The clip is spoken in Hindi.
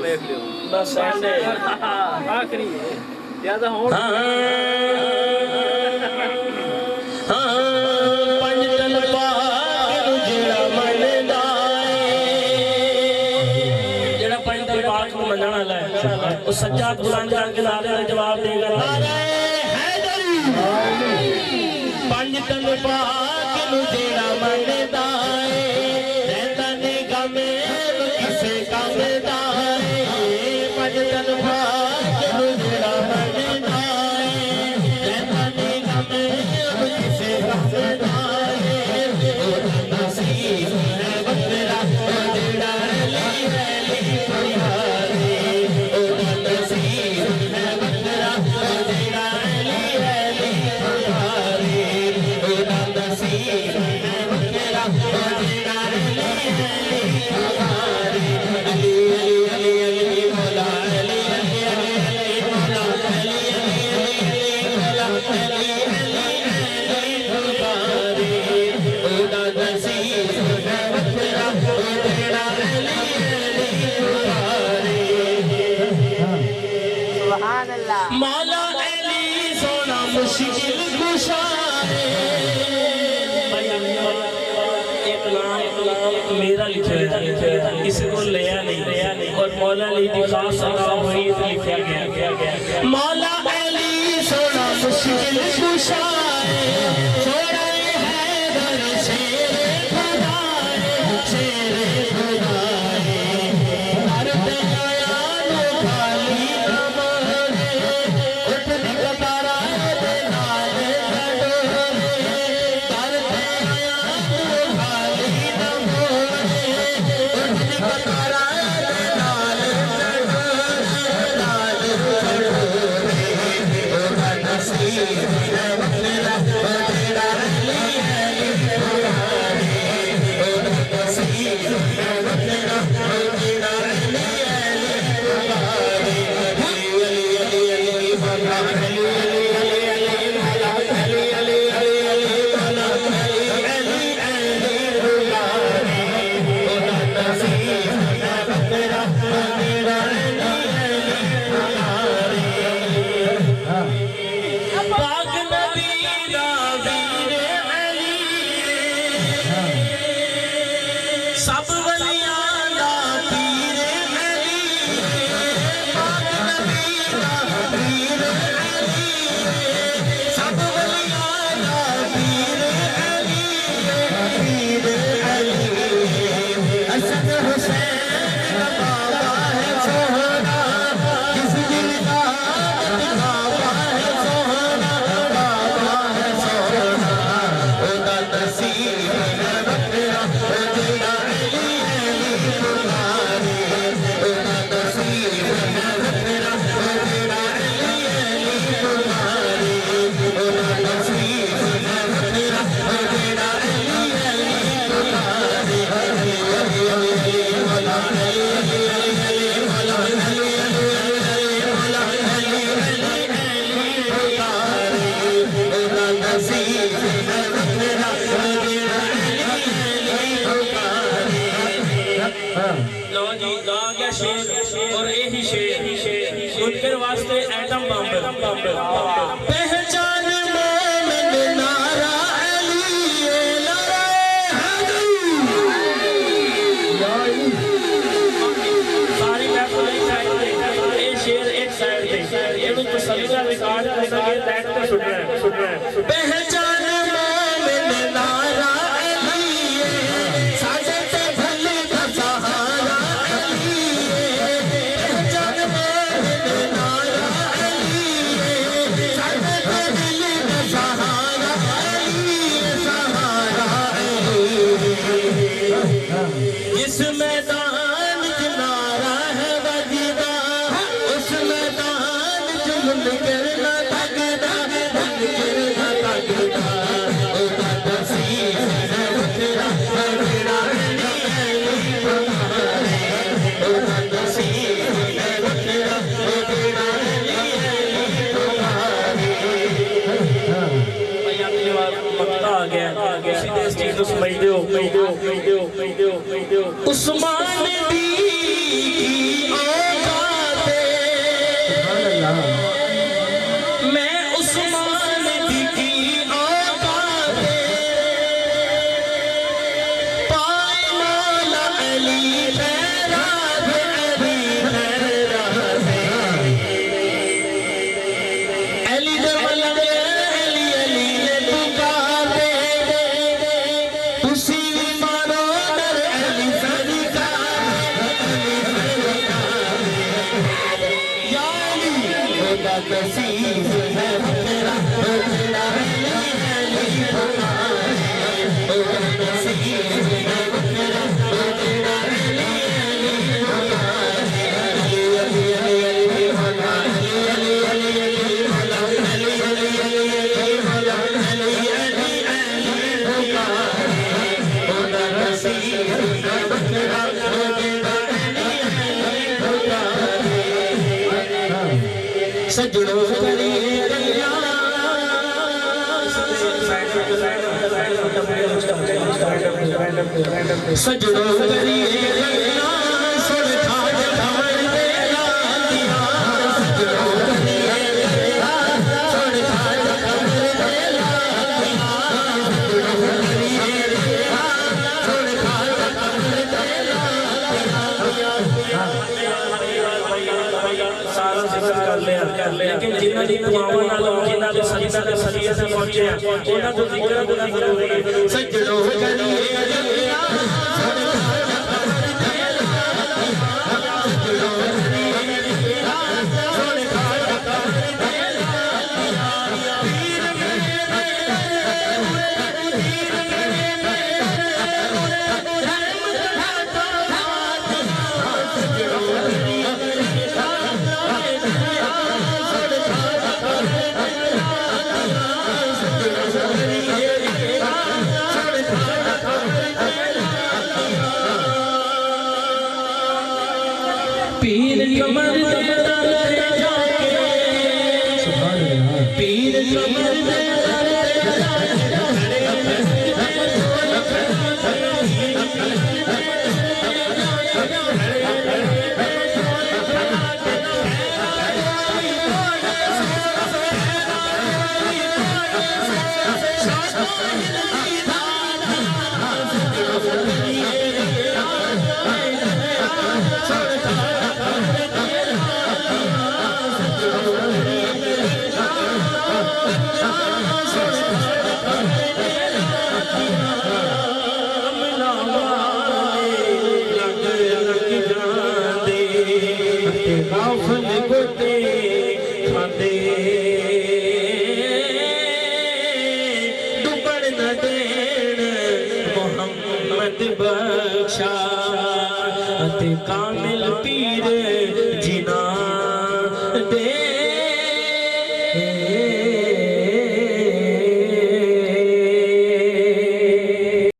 वेख लियो बस ऐसे आखिरी ज्यादा हो सच्चा बुलंद करके नारे का जवाब देगा पंज तन पाक नु जेड़ा मनदा है रहंदा ने गमे किसे काम दा है पंज तन पाक नु जेड़ा मनदा है रहंदा ने गमे किसे काम दा है ओ नसीब है बंदरा जेड़ा ली प्यारे ओ नसीब है बंदरा जेड़ा ली प्यारे ओ नसीब है बंदरा जेड़ा ली प्यारे अली अली अली मौला अली अली अली मौला अली अली मौला अली अली प्यारे ओ नसीब है बंदरा जेड़ा ली प्यारे सुभान अल्लाह। मौला अली सोना मुश्किल कुशा है एक नाम मेरा लिखा है किसी को लिया नहीं और मौला अली की खास अता हुई तो लिखा गया मौला अली सोना मुश्किल कुशा है सोना है दर शेर खुदा है शेर खुदा है हर दया नो खाली कमरे उठ निकतारा दे नाल डोरे हर दया नो खाली कमरे उठ निकतारा दे नाल डोरे ओ नसीब है बंदरा तेरा ली प्यारे ओ नसीब है बंदरा तेरा ली प्यारे अली अली अली अली मौला अली अली अली मौला अली अली अली मौला अली अली प्यारे ओ नसीब है बंदरा तेरा ली प्यारे पाक नबी दा वीर अली सब वलियां दा पीर अली पाक नबी दा वीर अली सब वलियां दा पीर अली हसन हुसैन का बाबा है सोहरा किस दिल का बाबा है सोहरा बाबा है सोहरा ओ नसीब है बंदरा तेरा अली प्यारे ओ नसीब है बंदरा तेरा अली प्यारे ओ नसीब है बंदरा तेरा अली प्यारे अली अली अली मौला अली अली अली मौला अली अली मौला अली अली प्यारे ओ नसीब है बंदरा तेरा अली प्यारे लो जी गा गया शेर और यही शेर मुनकर वास्ते एटम बम पहचान मोमिन नारा अली नारा सारी महफिल एक साइड पे ये शेर एक साइड पे ये तो तसल्ली रिकॉर्ड कर सके नेट पे सुन रहे हैं पहचान मोमिन नारा अली साजे ते भले का सहारा अली पहचान मोमिन नारा अली साजे ते भले का सहारा अली सहारा जिस मैदान च नारा है वजदा उस मैदान च मुनकर ना तगदा मुनकर ना तगदा ओ नसीब है बंदरा तेरा अली प्यारे ओ नसीब है बंदरा तेरा अली प्यारे भैया अगली बार मक्ता आ गया किसी देश चीज तो समझ दो उस्मान दी ओ नसीब है तेरा तेरा अली हमारे ओ नसीब है तेरा तेरा अली हमारे अली अली अली हमारे अली अली अली अली अली अली हमारे अली अली हमारे ओ नसीब है तेरा तेरा सजड़ों करी सजड़ों करी सुन खाड़ खाड़ दे लादिया सजड़ों करी सुन खाड़ खाड़ दे लादिया सजड़ों करी सुन खाड़ खाड़ दे लादिया सारा जिक्र कर लिया लेकिन जिन्हां दी दुआवां नाल जिन्हां दे सजदा ते सजदे ते पहुंचे उन्हां दा जिक्र करो सजड़ों करी पीर कमर दे दर पे जाके पीर कमर दे दर पे जाके काफल गोते खांदे डुबड़ न देण मोहम्मद बख्शा अते कामिल पीर जिना दे